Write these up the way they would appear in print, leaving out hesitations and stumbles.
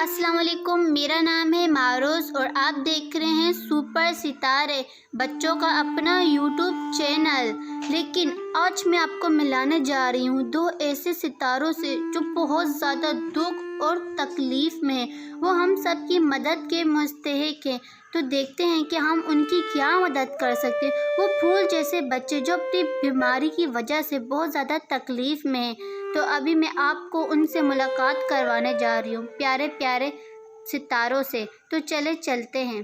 السلام علیکم، میرا نام ہے معروز اور آپ دیکھ رہے ہیں سپر ستارے بچوں کا اپنا یوٹیوب چینل۔ لیکن آج میں آپ کو ملانے جا رہی ہوں دو ایسے ستاروں سے جو بہت زیادہ دکھ اور تکلیف میں ہیں۔ وہ ہم سب کی مدد کے مستحق ہیں، تو دیکھتے ہیں کہ ہم ان کی کیا مدد کر سکتے ہیں۔ وہ پھول جیسے بچے جو اپنی بیماری کی وجہ سے بہت زیادہ تکلیف میں ہیں، تو ابھی میں آپ کو ان سے ملاقات کروانے جا رہی ہوں، پیارے پیارے ستاروں سے۔ تو چلتے ہیں۔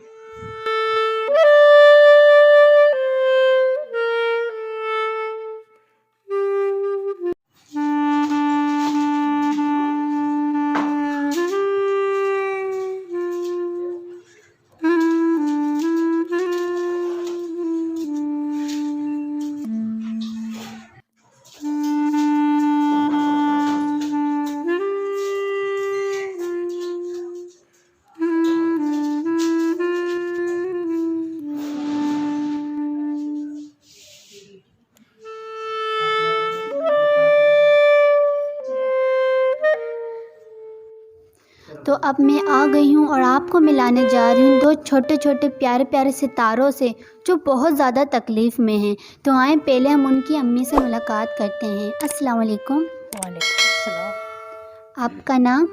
تو اب میں آ گئی ہوں اور آپ کو ملانے جا رہی ہوں دو چھوٹے چھوٹے پیارے پیارے ستاروں سے جو بہت زیادہ تکلیف میں ہیں۔ تو آئیں پہلے ہم ان کی امی سے ملاقات کرتے ہیں۔ السلام علیکم۔ وعلیکم السلام۔ آپ کا نام؟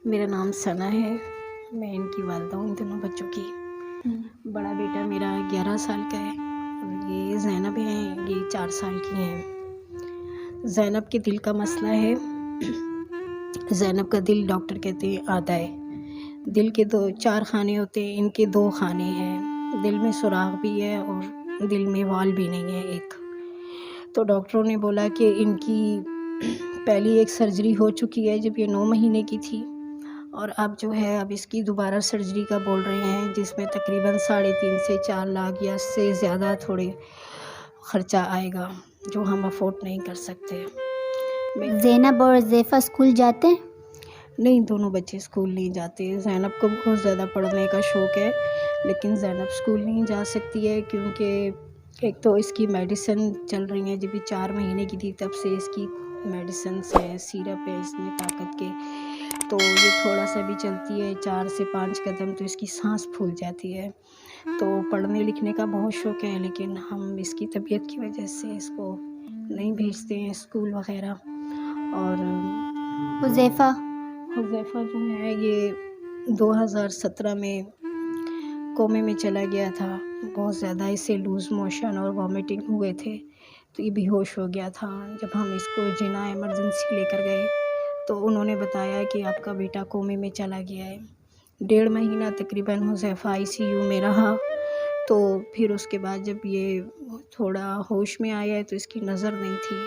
میرا نام ثنا ہے، میں ان کی والدہ ہوں، ان دونوں بچوں کی۔ بڑا بیٹا میرا 11 سال کا ہے اور یہ زینب ہے، یہ 4 سال کی ہیں۔ زینب کے دل کا مسئلہ ہے۔ زینب کا دل ڈاکٹر کہتے ہیں آدھا ہے۔ دل کے 4 خانے ہوتے ہیں، ان کے 2 خانے ہیں۔ دل میں سوراخ بھی ہے اور دل میں وال بھی نہیں ہے ایک۔ تو ڈاکٹروں نے بولا کہ ان کی پہلی ایک سرجری ہو چکی ہے جب یہ 9 مہینے کی تھی، اور اب جو ہے اب اس کی دوبارہ سرجری کا بول رہے ہیں، جس میں تقریباً 3.5 سے 4 لاکھ یا اس سے زیادہ تھوڑے خرچہ آئے گا جو ہم افورڈ نہیں کر سکتے۔ زینب اور حذیفہ اسکول جاتے ہیں؟ نہیں، دونوں بچے اسکول نہیں جاتے۔ زینب کو بہت زیادہ پڑھنے کا شوق ہے، لیکن زینب اسکول نہیں جا سکتی ہے کیونکہ ایک تو اس کی میڈیسن چل رہی ہیں، جب یہ 4 مہینے کی تھی تب سے اس کی میڈیسنس ہیں، سیرپ ہے اس میں طاقت کے، تو یہ تھوڑا سا بھی چلتی ہے 4 سے 5 قدم تو اس کی سانس پھول جاتی ہے۔ تو پڑھنے لکھنے کا بہت شوق ہے، لیکن ہم اس کی طبیعت کی وجہ سے اس کو نہیں بھیجتے ہیں اسکول وغیرہ۔ اور حذیفہ جو ہے یہ 2017 میں کومے میں چلا گیا تھا، بہت زیادہ اسے لوز موشن اور وامٹنگ ہوئے تھے، تو یہ بے ہوش ہو گیا تھا۔ جب ہم اس کو جنا ایمرجنسی لے کر گئے تو انہوں نے بتایا کہ آپ کا بیٹا کومے میں چلا گیا ہے۔ 1.5 مہینہ تقریباً حذیفہ ICU میں رہا، تو پھر اس کے بعد جب یہ تھوڑا ہوش میں آیا ہے تو اس کی نظر نہیں تھی،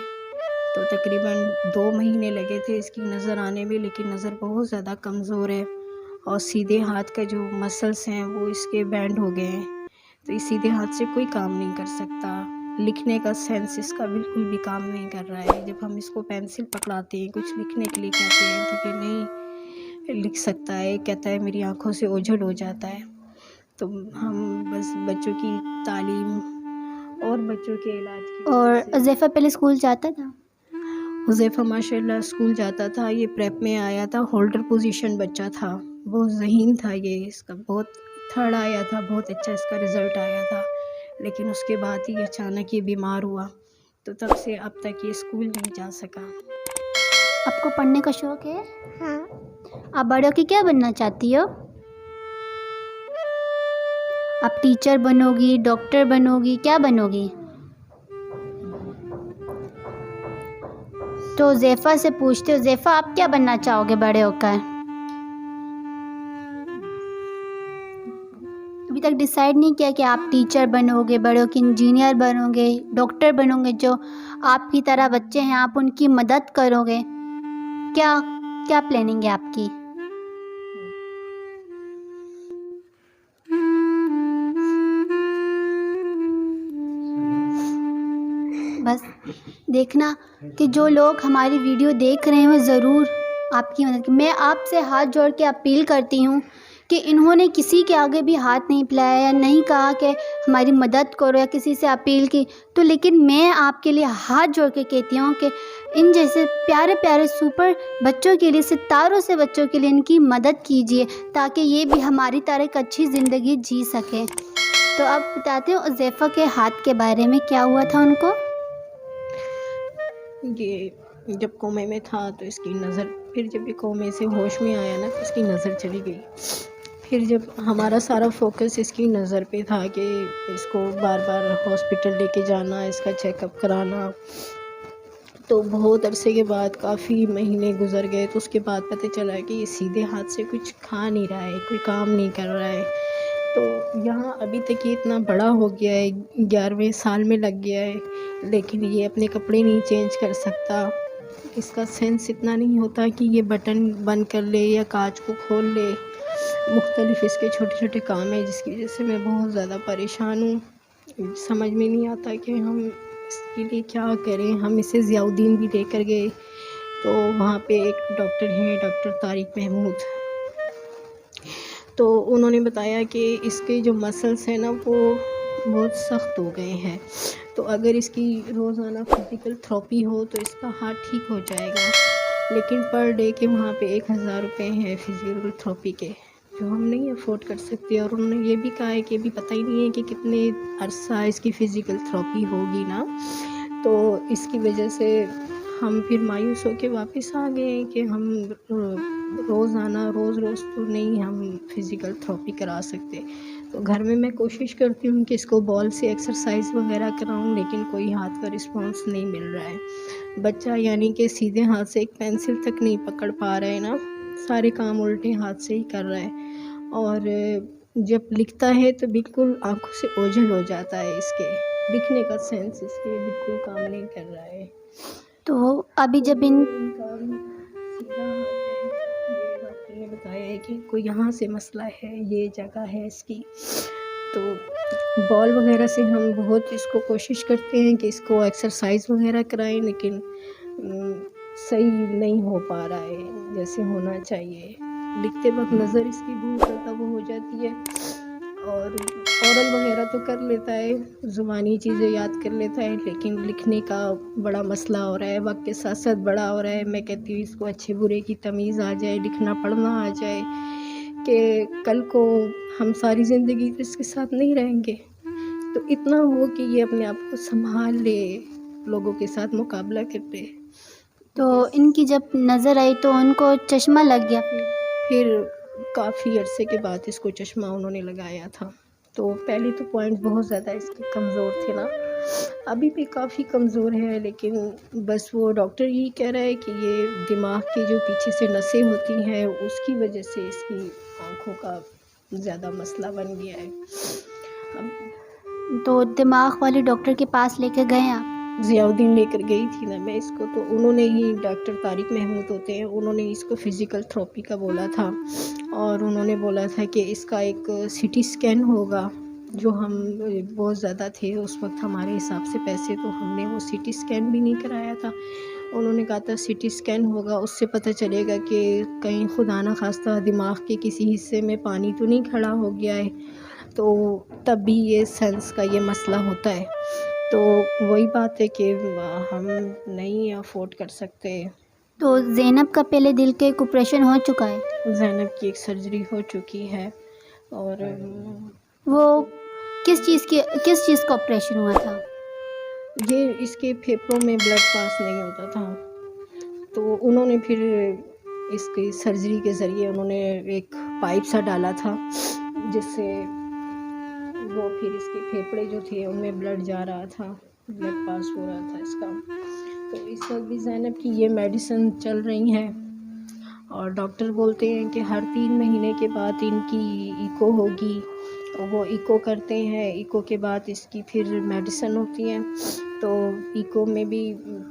تو تقریباً 2 مہینے لگے تھے اس کی نظر آنے میں، لیکن نظر بہت زیادہ کمزور ہے اور سیدھے ہاتھ کا جو مسلس ہیں وہ اس کے بینڈ ہو گئے ہیں، تو اس سیدھے ہاتھ سے کوئی کام نہیں کر سکتا۔ لکھنے کا سینس اس کا بالکل بھی کام نہیں کر رہا ہے۔ جب ہم اس کو پینسل پکڑاتے ہیں، کچھ لکھنے کے لیے کہتے ہیں تو کہ نہیں لکھ سکتا ہے، کہتا ہے میری آنکھوں سے اوجھل ہو جاتا ہے۔ تو ہم بس بچوں کی تعلیم اور بچوں کے علاج کی اور حذیفہ پہلے اسکول جاتا تھا؟ حذیفہ ماشاءاللہ اسکول جاتا تھا، یہ پریپ میں آیا تھا، ہولڈر پوزیشن بچہ تھا، بہت ذہین تھا، یہ اس کا بہت 3rd آیا تھا، بہت اچھا اس کا رزلٹ آیا تھا، لیکن اس کے بعد ہی اچانک یہ بیمار ہوا، تو تب سے اب تک یہ اسکول نہیں جا سکا۔ آپ کو پڑھنے کا شوق ہے؟ ہاں۔ آپ بڑے ہو کے کیا بننا چاہتی ہو؟ آپ ٹیچر بنو گی، ڈاکٹر بنو گی، کیا بنو گی؟ تو حذیفہ سے پوچھتے ہو، حذیفہ آپ کیا بننا چاہو گے بڑے ہو کر؟ ابھی تک ڈیسائیڈ نہیں کیا کہ آپ ٹیچر بنو گے، بڑے ہو کے انجینئر بنو گے، ڈاکٹر بنو گے، جو آپ کی طرح بچے ہیں آپ ان کی مدد کرو گے، کیا پلاننگ ہے آپ کی؟ بس دیکھنا کہ جو لوگ ہماری ویڈیو دیکھ رہے ہیں وہ ضرور آپ کی مدد میں آپ سے ہاتھ جوڑ کے اپیل کرتی ہوں کہ انہوں نے کسی کے آگے بھی ہاتھ نہیں پھیلایا یا نہیں کہا کہ ہماری مدد کرو یا کسی سے اپیل کی، تو لیکن میں آپ کے لیے ہاتھ جوڑ کے کہتی ہوں کہ ان جیسے پیارے پیارے سپر بچوں کے لیے، ستاروں سے بچوں کے لیے ان کی مدد کیجیے تاکہ یہ بھی ہماری طرح ایک اچھی زندگی جی سکیں۔ تو اب بتاتے ہیں حذیفہ کے ہاتھ کے بارے میں کیا ہوا تھا ان کو۔ یہ جب کومے میں تھا تو اس کی نظر، پھر جب یہ کومے سے ہوش میں آیا نا تو اس کی نظر چلی گئی۔ پھر جب ہمارا سارا فوکس اس کی نظر پہ تھا کہ اس کو بار بار ہاسپٹل لے کے جانا، اس کا چیک اپ کرانا، تو بہت عرصے کے بعد کافی مہینے گزر گئے تو اس کے بعد پتہ چلا کہ یہ سیدھے ہاتھ سے کچھ کھا نہیں رہا ہے، کوئی کام نہیں کر رہا ہے۔ تو یہاں ابھی تک یہ اتنا بڑا ہو گیا ہے، 11ویں سال میں لگ گیا ہے، لیکن یہ اپنے کپڑے نہیں چینج کر سکتا۔ اس کا سینس اتنا نہیں ہوتا کہ یہ بٹن بند کر لے یا کانچ کو کھول لے۔ مختلف اس کے چھوٹے چھوٹے کام ہیں جس کی وجہ سے میں بہت زیادہ پریشان ہوں۔ سمجھ میں نہیں آتا کہ ہم اس کے لیے کیا کریں۔ ہم اسے ضیاء الدین بھی لے کر گئے تو وہاں پہ ایک ڈاکٹر ہیں، ڈاکٹر طارق محمود، تو انہوں نے بتایا کہ اس کے جو مسلس ہیں نا وہ بہت سخت ہو گئے ہیں، تو اگر اس کی روزانہ فزیکل تھراپی ہو تو اس کا ہاتھ ٹھیک ہو جائے گا، لیکن پر ڈے کے وہاں پہ 1000 روپے ہیں فزیکل تھراپی کے، جو ہم نہیں افورڈ کر سکتے۔ اور انہوں نے یہ بھی کہا ہے کہ ابھی پتہ ہی نہیں ہے کہ کتنے عرصہ اس کی فزیکل تھراپی ہوگی نا، تو اس کی وجہ سے ہم پھر مایوس ہو کے واپس آ گئے ہیں کہ ہم روزانہ روز تو نہیں ہم فزیکل تھراپی کرا سکتے۔ تو گھر میں کوشش کرتی ہوں کہ اس کو بال سے ایکسرسائز وغیرہ کراؤں، لیکن کوئی ہاتھ کا رسپانس نہیں مل رہا ہے۔ بچہ یعنی کہ سیدھے ہاتھ سے ایک پینسل تک نہیں پکڑ پا رہا ہے نا، سارے کام الٹے ہاتھ سے ہی کر رہا ہے، اور جب لکھتا ہے تو بالکل آنکھوں سے اوجھل ہو جاتا ہے، اس کے لکھنے کا سینس اس کے بالکل کام نہیں کر رہا ہے۔ تو ابھی جب ان کا سیدھا ہاتھ ہے، یہ ڈاکٹر نے بتایا ہے کہ کوئی یہاں سے مسئلہ ہے، یہ جگہ ہے اس کی، تو بال وغیرہ سے ہم بہت اس کو کوشش کرتے ہیں کہ اس کو ایکسرسائز وغیرہ کرائیں، لیکن صحیح نہیں ہو پا رہا ہے جیسے ہونا چاہیے۔ لکھتے وقت نظر اس کی بہت زیادہ وہ ہو جاتی ہے، اور اورل وغیرہ تو کر لیتا ہے، زبانی چیزیں یاد کر لیتا ہے، لیکن لکھنے کا بڑا مسئلہ ہو رہا ہے، وقت کے ساتھ ساتھ بڑا ہو رہا ہے۔ میں کہتی ہوں اس کو اچھے برے کی تمیز آ جائے، لکھنا پڑھنا آ جائے، کہ کل کو ہم ساری زندگی تو اس کے ساتھ نہیں رہیں گے، تو اتنا ہو کہ یہ اپنے آپ کو سنبھال لے، لوگوں کے ساتھ مقابلہ کر لے۔ تو ان کی جب نظر آئی تو ان کو چشمہ لگ گیا پھر کافی عرصے کے بعد اس کو چشمہ انہوں نے لگایا تھا۔ تو پہلے تو پوائنٹ بہت زیادہ اس کے کمزور تھے نا، ابھی بھی کافی کمزور ہے، لیکن بس وہ ڈاکٹر یہی کہہ رہا ہے کہ یہ دماغ کے جو پیچھے سے نسیں ہوتی ہیں اس کی وجہ سے اس کی آنکھوں کا زیادہ مسئلہ بن گیا ہے۔ تو دماغ والے ڈاکٹر کے پاس لے کے گئے آپ؟ ضیاء الدین لے کر گئی تھی نا میں اس کو، تو انہوں نے ہی، ڈاکٹر طارق محمود ہوتے ہیں، انہوں نے اس کو فزیکل تھراپی کا بولا تھا، اور انہوں نے بولا تھا کہ اس کا ایک سی ٹی اسکین ہوگا، جو ہم بہت زیادہ تھے اس وقت ہمارے حساب سے پیسے، تو ہم نے وہ سی ٹی اسکین بھی نہیں کرایا تھا۔ انہوں نے کہا تھا سی ٹی اسکین ہوگا، اس سے پتہ چلے گا کہ کہیں خدا نہ خواستہ دماغ کے کسی حصے میں پانی تو نہیں کھڑا ہو گیا ہے، تو تب بھی یہ سینس کا یہ مسئلہ ہوتا ہے۔ تو وہی بات ہے کہ ہم نہیں افورڈ کر سکتے۔ تو زینب کا پہلے دل کا ایک آپریشن ہو چکا ہے؟ زینب کی ایک سرجری ہو چکی ہے، اور وہ کس چیز کا آپریشن ہوا تھا؟ یہ اس کے پھیپھڑوں میں بلڈ پاس نہیں ہوتا تھا، تو انہوں نے پھر اس کی سرجری کے ذریعے انہوں نے ایک پائپ سا ڈالا تھا، جس سے وہ پھر اس کے پھیپھڑے جو تھے ان میں بلڈ جا رہا تھا، بلڈ پاس ہو رہا تھا اس کا۔ تو اس وقت بھی زینب کی یہ میڈیسن چل رہی ہیں، اور ڈاکٹر بولتے ہیں کہ ہر 3 مہینے کے بعد ان کی ایکو ہوگی، وہ ایکو کرتے ہیں، ایکو کے بعد اس کی پھر میڈیسن ہوتی ہیں، تو ایکو میں بھی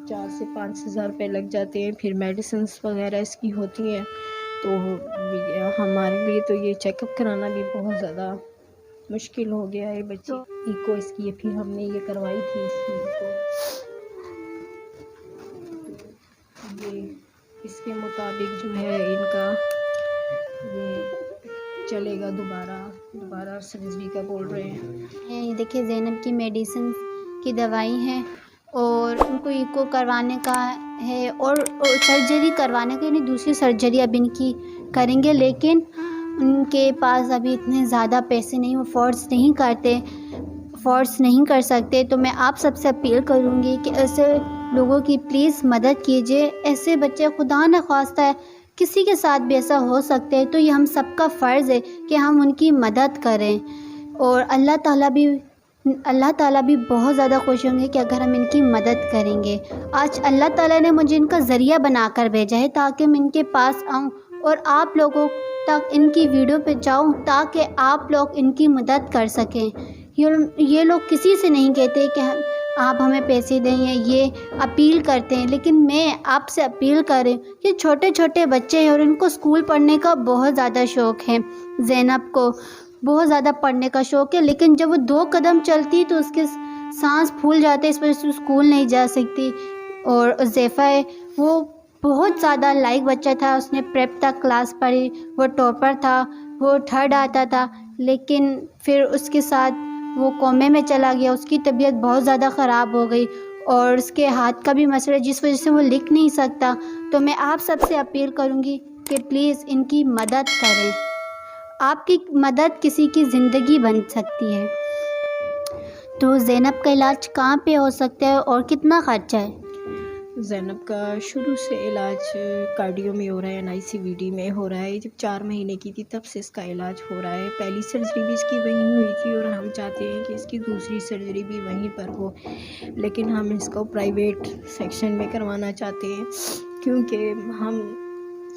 4 سے 5 ہزار روپے لگ جاتے ہیں، پھر میڈیسنس وغیرہ اس کی ہوتی ہیں۔ تو ہمارے لیے تو یہ چیک اپ کرانا بھی بہت زیادہ مشکل ہو گیا ہے بچی ایکو اس کی، پھر ہم نے یہ کروائی تھی اس کی ایکو، یہ اس کے مطابق جو ہے ان کا یہ چلے گا، دوبارہ سرجری کا بول رہے ہیں۔ یہ دیکھیے زینب کی میڈیسن کی دوائی ہے، اور ان کو ایکو کروانے کا ہے اور سرجری کروانے کا، یعنی دوسری سرجری اب ان کی کریں گے، لیکن ان کے پاس ابھی اتنے زیادہ پیسے نہیں، وہ فورس نہیں کر سکتے. تو میں آپ سب سے اپیل کروں گی کہ ایسے لوگوں کی پلیز مدد کیجیے. ایسے بچے خدا نہ خواستہ ہے کسی کے ساتھ بھی ایسا ہو سکتے ہیں، تو یہ ہم سب کا فرض ہے کہ ہم ان کی مدد کریں. اور اللہ تعالیٰ بھی بہت زیادہ خوش ہوں گے کہ اگر ہم ان کی مدد کریں گے. آج اللہ تعالیٰ نے مجھے ان کا ذریعہ بنا کر بھیجا ہے تاکہ میں ان کے پاس آؤں اور آپ لوگوں تک ان کی ویڈیو پہ جاؤں تاکہ آپ لوگ ان کی مدد کر سکیں. یہ لوگ کسی سے نہیں کہتے کہ آپ ہمیں پیسے دیں، یا یہ اپیل کرتے ہیں، لیکن میں آپ سے اپیل کر رہی ہوں کہ چھوٹے چھوٹے بچے ہیں اور ان کو اسکول پڑھنے کا بہت زیادہ شوق ہے. زینب کو بہت زیادہ پڑھنے کا شوق ہے، لیکن جب وہ 2 قدم چلتی تو اس کے سانس پھول جاتے، اس وجہ سے اسکول نہیں جا سکتی. اور حذیفہ ہے، وہ بہت زیادہ لائق بچہ تھا، اس نے پریپ تک کلاس پڑھی، وہ ٹاپر تھا، وہ 3rd آتا تھا، لیکن پھر اس کے ساتھ وہ کومے میں چلا گیا. اس کی طبیعت بہت زیادہ خراب ہو گئی اور اس کے ہاتھ کا بھی مسئلہ ہے جس وجہ سے وہ لکھ نہیں سکتا. تو میں آپ سب سے اپیل کروں گی کہ پلیز ان کی مدد کریں. آپ کی مدد کسی کی زندگی بن سکتی ہے. تو زینب کا علاج کہاں پہ ہو سکتا ہے اور کتنا خرچہ ہے؟ زینب کا شروع سے علاج کارڈیو میں ہو رہا ہے، NICVD میں ہو رہا ہے. جب 4 مہینے کی تھی تب سے اس کا علاج ہو رہا ہے. پہلی سرجری بھی اس کی وہیں ہوئی تھی اور ہم چاہتے ہیں کہ اس کی دوسری سرجری بھی وہیں پر ہو، لیکن ہم اس کو پرائیویٹ سیکشن میں کروانا چاہتے ہیں کیونکہ ہم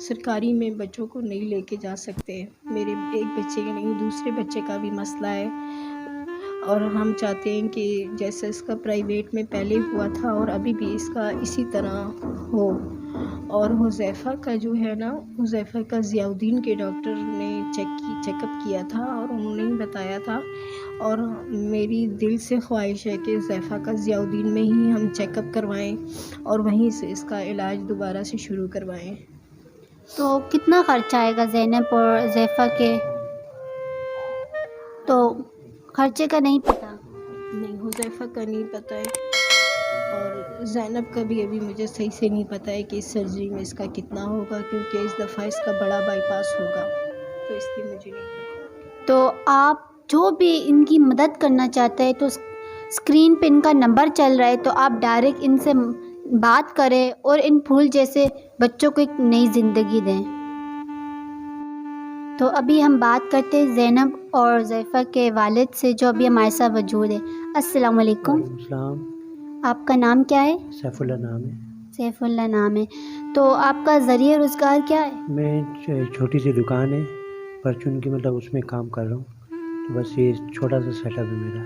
سرکاری میں بچوں کو نہیں لے کے جا سکتے. میرے ایک بچے کے نہیں، دوسرے بچے کا بھی مسئلہ ہے اور ہم چاہتے ہیں کہ جیسے اس کا پرائیویٹ میں پہلے ہوا تھا اور ابھی بھی اس کا اسی طرح ہو. اور حذیفہ کا جو ہے نا، حذیفہ کا ضیاء الدین کے ڈاکٹر نے چیک اپ کیا تھا اور انہوں نے بتایا تھا، اور میری دل سے خواہش ہے کہ حذیفہ کا ضیاء الدین میں ہی ہم چیک اپ کروائیں اور وہیں سے اس کا علاج دوبارہ سے شروع کروائیں. تو کتنا خرچہ آئے گا زینب اور حذیفہ کے؟ تو خرچے کا نہیں پتہ؟ نہیں، حذیفہ کا نہیں پتہ ہے اور زینب کا بھی ابھی مجھے صحیح سے نہیں پتہ ہے کہ اس سرجری میں اس کا کتنا ہوگا، کیونکہ اس دفعہ اس کا بڑا بائی پاس ہوگا، تو اس لیے مجھے نہیں پتہ. تو آپ جو بھی ان کی مدد کرنا چاہتے ہیں تو اسکرین پہ ان کا نمبر چل رہا ہے، تو آپ ڈائریکٹ ان سے بات کریں اور ان پھول جیسے بچوں کو ایک نئی زندگی دیں. تو ابھی ہم بات کرتے ہیں زینب اور حذیفہ کے والد سے جو ابھی ہمارے ساتھ موجود ہے. السلام علیکم. وعلیکم السلام. آپ کا نام کیا ہے؟ سیف اللہ نام ہے. سیف اللہ نام ہے. تو آپ کا ذریعہ روزگار کیا ہے؟ میں چھوٹی سی دکان ہے پرچون کی، مطلب اس میں کام کر رہا ہوں. تو بس یہ چھوٹا سا سیٹ اپ ہے میرا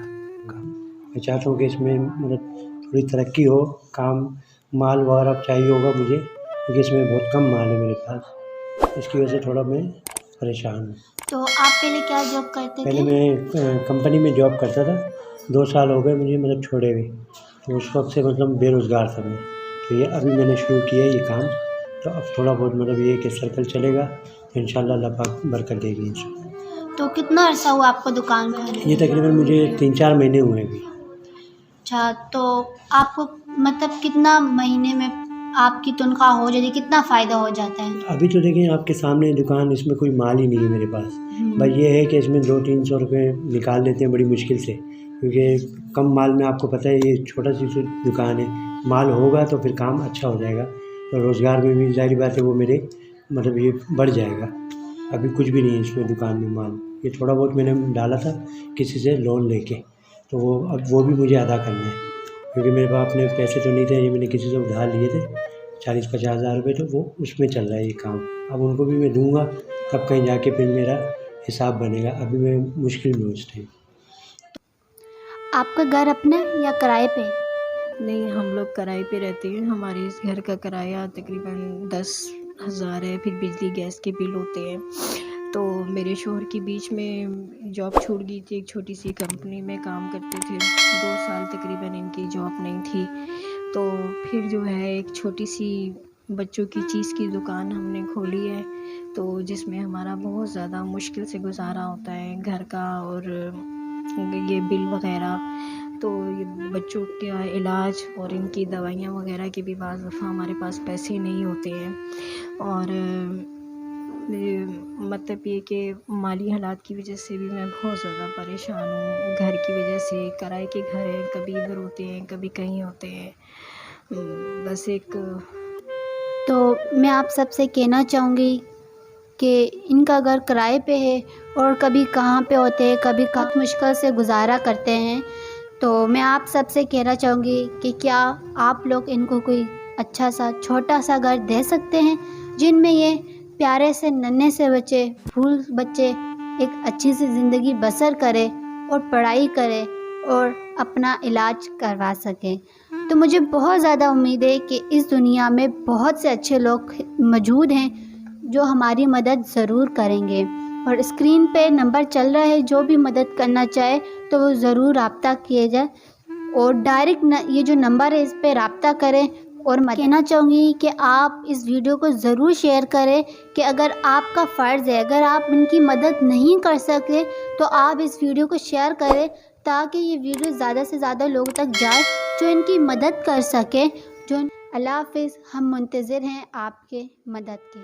کام. میں چاہتا ہوں کہ اس میں مطلب تھوڑی ترقی ہو. کام مال وغیرہ چاہیے ہوگا مجھے، کیونکہ اس میں بہت کم مال ہے میرے پاس، اس کی وجہ سے تھوڑا میں پریشان ہوں. تو آپ پہلے کیا جاب کرتے تھے؟ پہلے میں کمپنی میں جاب کرتا تھا، 2 سال ہو گئے مجھے مطلب چھوڑے ہوئے. تو اس وقت سے مطلب بے روزگار تھا میں. تو یہ ابھی میں نے شروع کیا ہے یہ کام، تو اب تھوڑا بہت مطلب یہ ہے کہ سرکل چلے گا تو انشاءاللہ اللہ پاک برکت دے گی انشاءاللہ. تو کتنا عرصہ ہوا آپ کو دکان کا؟ یہ تقریباً مجھے 3-4 مہینے ہوئے ابھی. اچھا، تو آپ کو مطلب کتنا مہینے میں آپ کی تنخواہ ہو جاتی، کتنا فائدہ ہو جاتا ہے؟ ابھی تو دیکھیں آپ کے سامنے دکان، اس میں کوئی مال ہی نہیں ہے میرے پاس. بس یہ ہے کہ اس میں 200-300 روپے نکال لیتے ہیں بڑی مشکل سے، کیونکہ کم مال میں آپ کو پتہ ہے یہ چھوٹا سی دکان ہے. مال ہوگا تو پھر کام اچھا ہو جائے گا، تو روزگار میں بھی ظاہری بات ہے وہ میرے مطلب یہ بڑھ جائے گا. ابھی کچھ بھی نہیں ہے اس میں دکان میں مال. یہ تھوڑا بہت میں نے ڈالا تھا کسی سے لون لے کے، تو اب وہ بھی مجھے ادا کرنا ہے، کیونکہ میرے پاس اپنے پیسے تو نہیں تھے. یہ میں نے کسی سے ادھار لیے تھے 40-50 ہزار روپے، تو وہ اس میں چل رہا ہے یہ کام. اب ان کو بھی میں دوں گا تب کہیں جا کے پھر میرا حساب بنے گا. ابھی میں مشکل میں ہوں اس ٹائم. آپ کا گھر اپنا ہے یا کرائے پہ؟ نہیں، ہم لوگ کرائے پہ رہتے ہیں. ہمارے اس گھر کا کرایہ تقریباً 10,000 ہے، پھر بجلی گیس کے بل ہوتے ہیں. تو میرے شوہر کی بیچ میں جاب چھوٹ گئی تھی، ایک چھوٹی سی کمپنی میں کام کرتے تھے. 2 سال تقریباً ان کی جاب نہیں تھی. تو پھر جو ہے ایک چھوٹی سی بچوں کی چیز کی دکان ہم نے کھولی ہے، تو جس میں ہمارا بہت زیادہ مشکل سے گزارا ہوتا ہے گھر کا اور یہ بل وغیرہ. تو یہ بچوں کا علاج اور ان کی دوائیاں وغیرہ کے بھی بعض دفعہ ہمارے پاس پیسے نہیں ہوتے ہیں، اور مطلب یہ کہ مالی حالات کی وجہ سے بھی میں بہت زیادہ پریشان ہوں، گھر کی وجہ سے، کرائے کے گھر ہیں، کبھی ادھر ہوتے ہیں کبھی کہیں ہوتے ہیں، بس ایک تو میں آپ سب سے کہنا چاہوں گی کہ ان کا گھر کرائے پہ ہے اور کبھی کہاں پہ ہوتے ہیں، کبھی بہت مشکل سے گزارا کرتے ہیں، تو میں آپ سب سے کہنا چاہوں گی کہ کیا آپ لوگ ان کو کوئی اچھا سا چھوٹا سا گھر دے سکتے ہیں جن میں یہ پیارے سے ننھے سے بچے پھول بچے ایک اچھی سی زندگی بسر کرے اور پڑھائی کرے اور اپنا علاج کروا سکیں۔ تو مجھے بہت زیادہ امید ہے کہ اس دنیا میں بہت سے اچھے لوگ موجود ہیں جو ہماری مدد ضرور کریں گے، اور اسکرین پہ نمبر چل رہا ہے، جو بھی مدد کرنا چاہے تو وہ ضرور رابطہ کیے جائے، اور ڈائریکٹ یہ جو نمبر ہے اس پہ رابطہ کریں۔ اور میں کہنا چاہوں گی کہ آپ اس ویڈیو کو ضرور شیئر کریں، کہ اگر آپ کا فرض ہے، اگر آپ ان کی مدد نہیں کر سکتے تو آپ اس ویڈیو کو شیئر کریں، تاکہ یہ ویڈیو زیادہ سے زیادہ لوگوں تک جائے جو ان کی مدد کر سکیں۔ اللہ حافظ، ہم منتظر ہیں آپ کے مدد کے۔